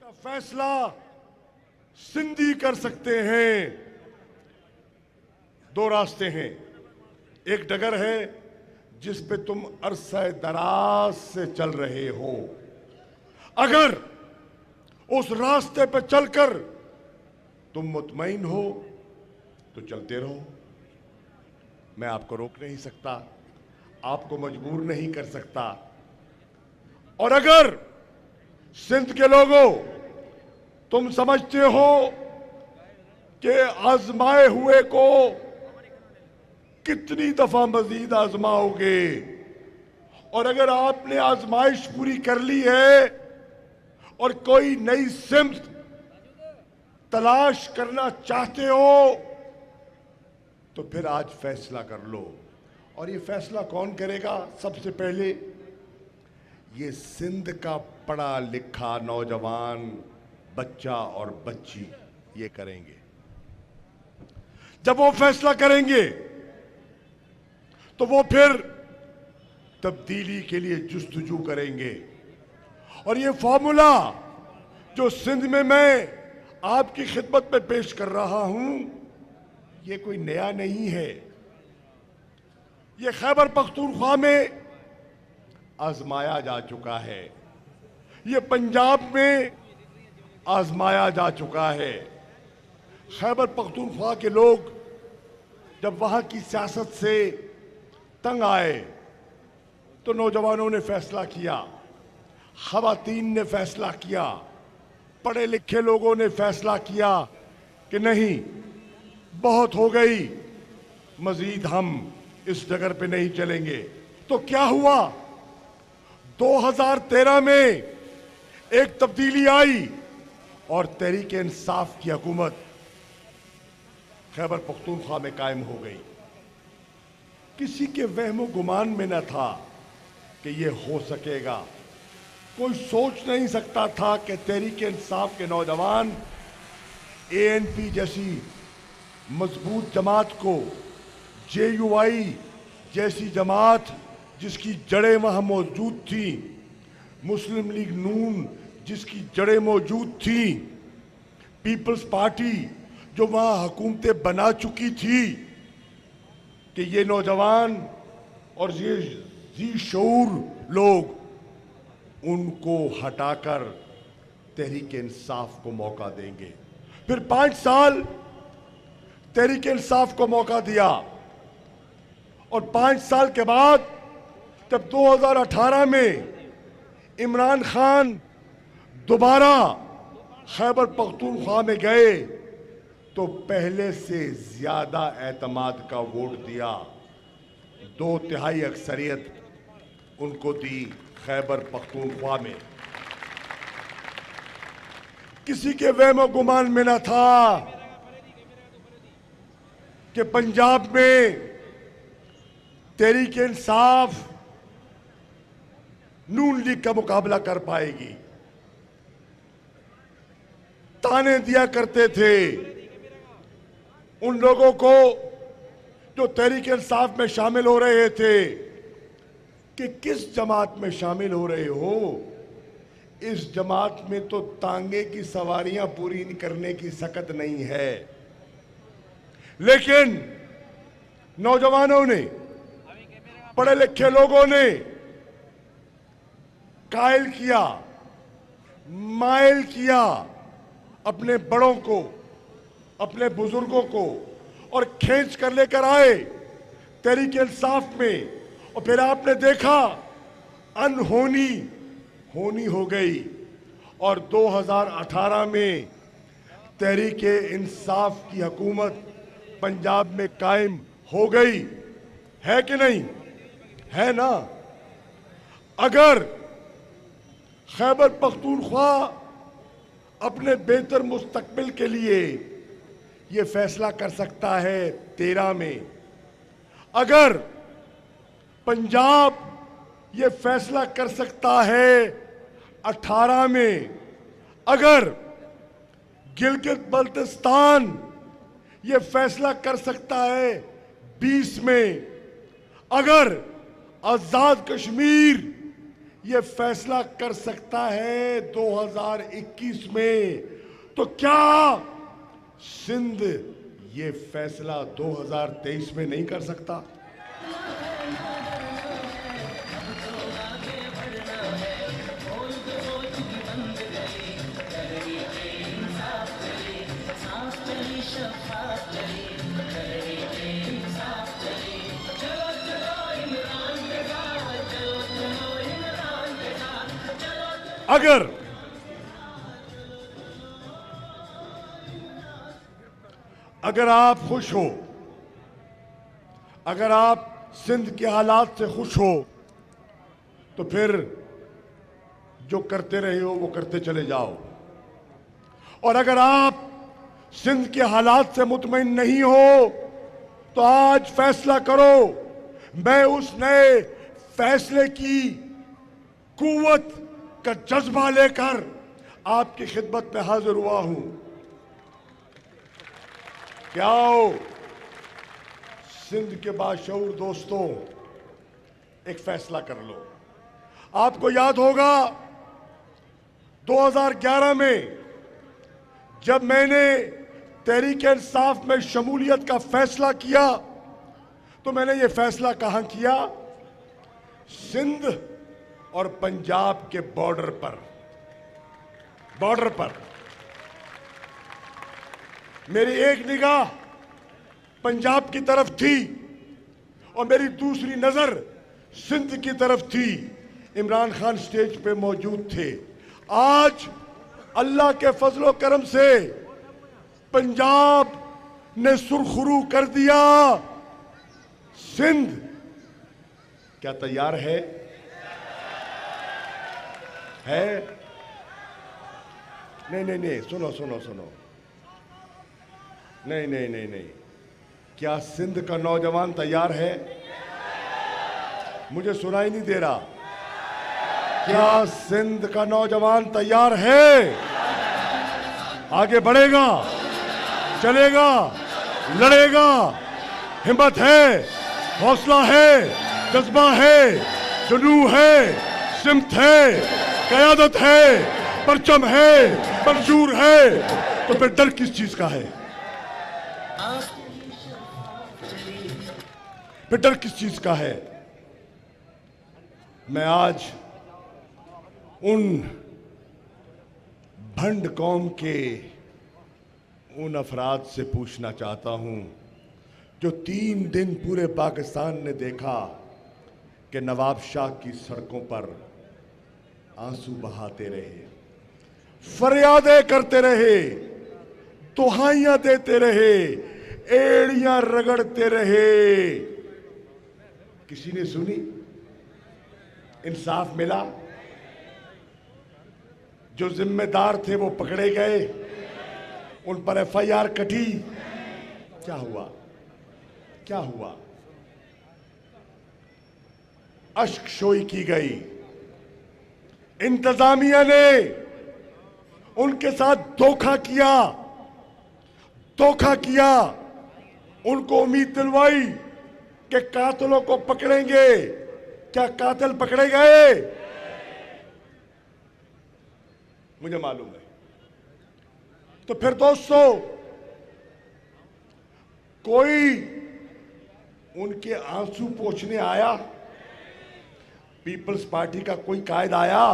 का फैसला सिंधी कर सकते हैं। दो रास्ते हैं। एक डगर है जिस पे तुम अरसा दराज से चल रहे हो। अगर उस रास्ते पे चलकर तुम मुतमईन हो तो चलते रहो। मैं आपको रोक नहीं सकता, आपको मजबूर नहीं कर सकता। और अगर सिंध के लोगों तुम समझते हो कि आजमाए हुए को कितनी दफा मजीद आजमाओगे, और अगर आपने आजमाइश पूरी कर ली है और कोई नई सिमत तलाश करना चाहते हो तो फिर आज फैसला कर लो। और ये फैसला कौन करेगा? सबसे पहले ये सिंध का पढ़ा लिखा नौजवान बच्चा और बच्ची ये करेंगे। जब वो फैसला करेंगे तो वो फिर तब्दीली के लिए जुस्तजू करेंगे। और ये फॉर्मूला जो सिंध में मैं आपकी खिदमत में पेश कर रहा हूं, ये कोई नया नहीं है। ये खैबर पख्तूनख्वा में आजमाया जा चुका है, ये पंजाब में आजमाया जा चुका है। खैबर पख्तूनख्वा के लोग जब वहां की सियासत से तंग आए तो नौजवानों ने फैसला किया, खवातीन ने फैसला किया, पढ़े लिखे लोगों ने फैसला किया कि नहीं, बहुत हो गई, मजीद हम इस जगह पे नहीं चलेंगे। तो क्या हुआ? 2013 में एक तब्दीली आई और तहरीक इंसाफ की हुकूमत खैबर पख्तूनख्वा में कायम हो गई। किसी के वहमो गुमान में न था कि ये हो सकेगा। कोई सोच नहीं सकता था कि तहरीक इंसाफ के नौजवान ANP जैसी मजबूत जमात को, JUI जैसी जमात जिसकी जड़ें वहां मौजूद थी, मुस्लिम लीग नून जिसकी जड़ें मौजूद थी, पीपल्स पार्टी जो वहां हुकूमतें बना चुकी थी, कि ये नौजवान और ये जी शऊर लोग उनको हटाकर तहरीक इंसाफ को मौका देंगे। फिर 5 साल तहरीक इंसाफ को मौका दिया और 5 साल के बाद जब 2018 में इमरान खान दोबारा खैबर पख्तूनख्वा में गए तो पहले से ज्यादा एतमाद का वोट दिया। 2/3 अक्सरियत उनको दी खैबर पख्तूनख्वा में। किसी के वहमो गुमान में न था कि पंजाब में तहरीक इंसाफ नून लीग का मुकाबला कर पाएगी। ताने दिया करते थे उन लोगों को जो तहरीक इंसाफ में शामिल हो रहे थे कि किस जमात में शामिल हो रहे हो? इस जमात में तो तांगे की सवारियां पूरी करने की सकत नहीं है। लेकिन नौजवानों ने, पढ़े लिखे लोगों ने कायल किया, माइल किया अपने बड़ों को, अपने बुजुर्गों को, और खींच कर लेकर आए तहरीक इंसाफ में। और फिर आपने देखा अनहोनी होनी हो गई और 2018 में तहरीक इंसाफ की हुकूमत पंजाब में कायम हो गई है कि नहीं? है ना? अगर खैबर पख्तूनख्वा अपने बेहतर मुस्तकबिल के लिए ये फैसला कर सकता है 13 में, अगर पंजाब ये फैसला कर सकता है 18 में, अगर गिलगित बल्तिस्तान ये फैसला कर सकता है 20 में, अगर आजाद कश्मीर ये फैसला कर सकता है 2021 में, तो क्या सिंध ये फैसला 2023 में नहीं कर सकता? अगर आप खुश हो, अगर आप सिंध के हालात से खुश हो, तो फिर जो करते रहे हो वो करते चले जाओ। और अगर आप सिंध के हालात से मुतमईन नहीं हो, तो आज फैसला करो। मैं उस नए फैसले की कुव्वत का जज्बा लेकर आपकी खिदमत में हाजिर हुआ हूं। क्या हो सिंध के बाशऊर दोस्तों, एक फैसला कर लो। आपको याद होगा 2011 में जब मैंने तहरीक-ए-इंसाफ में शमूलियत का फैसला किया, तो मैंने ये फैसला कहां किया? सिंध और पंजाब के बॉर्डर पर। मेरी एक निगाह पंजाब की तरफ थी और मेरी दूसरी नजर सिंध की तरफ थी। इमरान खान स्टेज पे मौजूद थे। आज अल्लाह के फजलो करम से पंजाब ने सुरखरू कर दिया। सिंध क्या तैयार है? नहीं, सुनो। नहीं। क्या सिंध का नौजवान तैयार है? मुझे सुनाई नहीं दे रहा। क्या सिंध का नौजवान तैयार है? आगे बढ़ेगा, चलेगा, लड़ेगा। हिम्मत है, हौसला है, जज्बा है, जुनून है, सिमत है, क़यादत है, परचम है, मंशूर है। तो फिर डर किस चीज का है? फिर डर किस चीज का है? मैं आज उन भंड कौम के उन अफराद से पूछना चाहता हूं जो 3 दिन पूरे पाकिस्तान ने देखा कि नवाब शाह की सड़कों पर आंसू बहाते रहे, फरियादें करते रहे, दुहाइयां देते रहे, एड़ियां रगड़ते रहे। किसी ने सुनी? इंसाफ मिला? जो जिम्मेदार थे वो पकड़े गए, उन पर FIR कटी? क्या हुआ? अश्क शोई की गई। इंतजामिया ने उनके साथ धोखा किया। उनको उम्मीद दिलवाई कि कातिलों को पकड़ेंगे। क्या कातिल पकड़े गए? मुझे मालूम है। तो फिर दोस्तों, कोई उनके आंसू पोंछने आया? पीपल्स पार्टी का कोई कायद आया?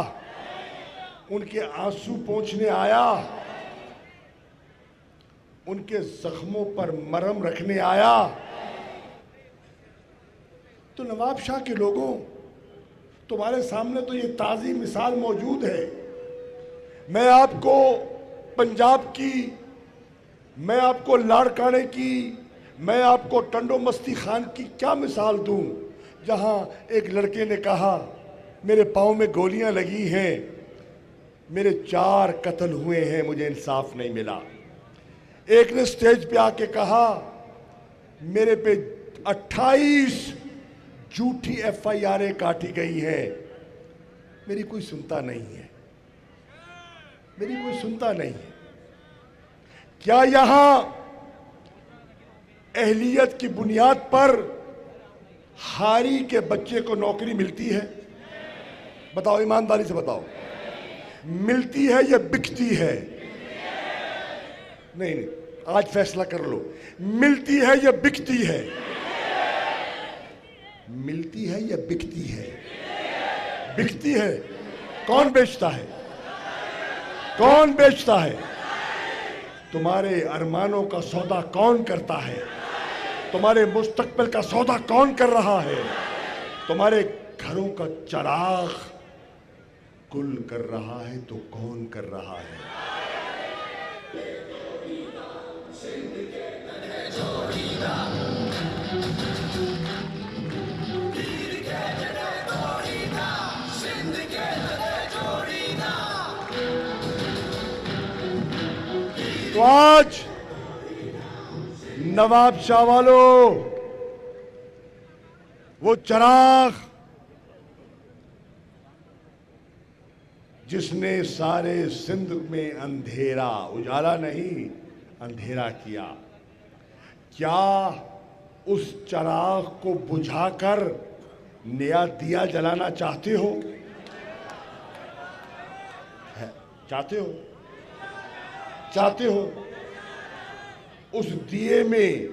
उनके आंसू पोंछने आया? उनके जख्मों पर मरहम रखने आया? तो नवाब शाह के लोगों, तुम्हारे सामने तो ये ताज़ी मिसाल मौजूद है। मैं आपको पंजाब की, मैं आपको लाड़काने की, मैं आपको टंडो मस्ती खान की क्या मिसाल दूं, जहां एक लड़के ने कहा मेरे पाँव में गोलियां लगी हैं, मेरे 4 कत्ल हुए हैं, मुझे इंसाफ नहीं मिला। एक ने स्टेज पे आके कहा मेरे पे 28 झूठी FIR काटी गई है, मेरी कोई सुनता नहीं है। क्या यहां अहलियत की बुनियाद पर हारी के बच्चे को नौकरी मिलती है? बताओ, ईमानदारी से बताओ, मिलती है या बिकती है? नहीं नहीं, आज फैसला कर लो, मिलती है या बिकती है? मिलती है या बिकती है? बिकती है। कौन बेचता है? कौन बेचता है? तुम्हारे अरमानों का सौदा कौन करता है? तुम्हारे मुस्तकबिल का सौदा कौन कर रहा है? तुम्हारे घरों का चिराग गुल कर रहा है तो कौन कर रहा है? तो आज नवाब शाह वालों, वो चिराग जिसने सारे सिंध में अंधेरा, उजाला नहीं अंधेरा किया, क्या उस चिराग को बुझाकर नया दिया जलाना चाहते हो? चाहते हो? चाहते हो? उस दिए में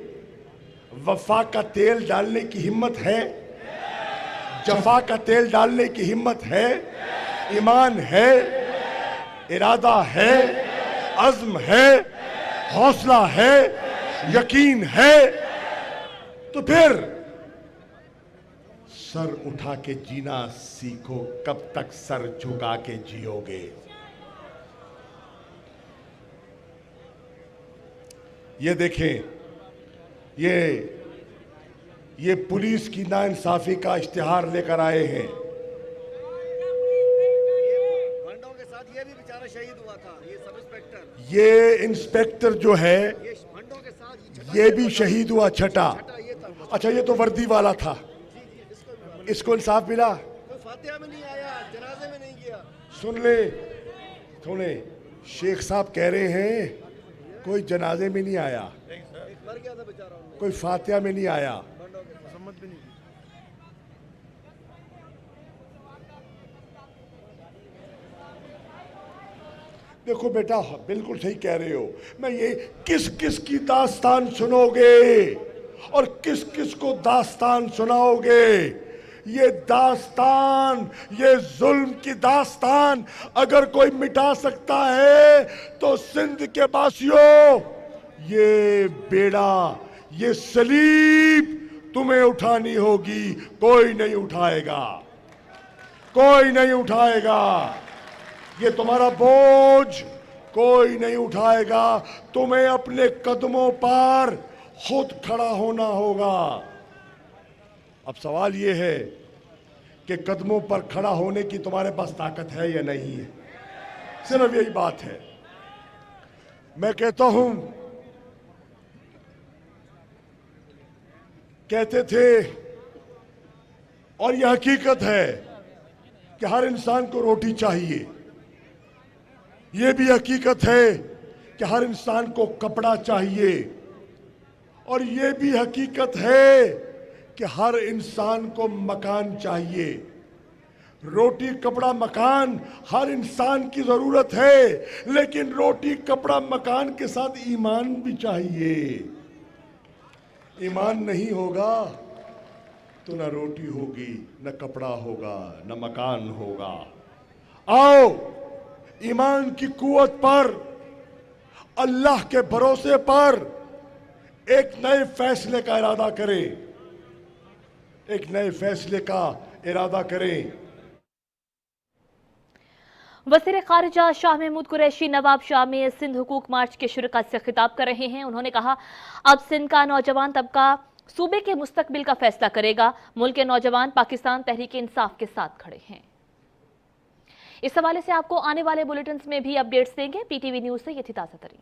वफा का तेल डालने की हिम्मत है? जफा का तेल डालने की हिम्मत है? ईमान है, इरादा है, अज़्म है, हौसला है, यकीन है, तो फिर सर उठा के जीना सीखो। कब तक सर झुका के जियोगे? ये देखें, ये पुलिस की नाइंसाफी का इश्तिहार लेकर आए हैं। भंडों के साथ ये भी बेचारा शहीद हुआ था, ये सब इंस्पेक्टर। ये इंस्पेक्टर जो है, ये भंडों के साथ ये भी शहीद हुआ, छठा। ये था। अच्छा, ये तो वर्दी वाला था, इसको इंसाफ मिला? कोई फातिहा में नहीं आया, जनाजे में नहीं गया। सुने, शेख साहब कह रहे हैं कोई जनाजे में नहीं आया, मर गया था बेचारा, कोई फातिहा में नहीं आया। भंडों के साथ सम्मत भी नहीं की। देखो बेटा, बिल्कुल सही कह रहे हो। मैं ये किस किस की दास्तान सुनोगे और किस किस को दास्तान सुनाओगे? ये दास्तान, ये जुल्म की दास्तान अगर कोई मिटा सकता है तो सिंध के वासियों, ये बेड़ा, ये सलीब तुम्हें उठानी होगी। कोई नहीं उठाएगा, कोई नहीं उठाएगा। ये तुम्हारा बोझ कोई नहीं उठाएगा। तुम्हें अपने कदमों पर खुद खड़ा होना होगा। अब सवाल ये है कि कदमों पर खड़ा होने की तुम्हारे पास ताकत है या नहीं है? सिर्फ यही बात है। मैं कहता हूं, कहते थे और यह हकीकत है कि हर इंसान को रोटी चाहिए। यह भी हकीकत है कि हर इंसान को कपड़ा चाहिए, और यह भी हकीकत है कि हर इंसान को मकान चाहिए। रोटी, कपड़ा, मकान हर इंसान की जरूरत है, लेकिन रोटी, कपड़ा, मकान के साथ ईमान भी चाहिए। ईमान नहीं होगा तो न रोटी होगी, न कपड़ा होगा, न मकान होगा। आओ, ईमान की कुव्वत पर, अल्लाह के भरोसे पर एक नए फैसले का इरादा करें, एक नए फैसले का इरादा करें। वज़ीर ख़ारिजा शाह महमूद कुरैशी नवाब शाह में सिंध हुकूक मार्च के शुरका से खिताब कर रहे हैं। उन्होंने कहा, अब सिंध का नौजवान तबका सूबे के मुस्तकबिल का फैसला करेगा। मुल्क के नौजवान पाकिस्तान तहरीक इंसाफ के साथ खड़े हैं। इस हवाले से आपको आने वाले बुलेटिन में भी अपडेट्स देंगे। PTV न्यूज़ से ये थी ताज़ा तरीन।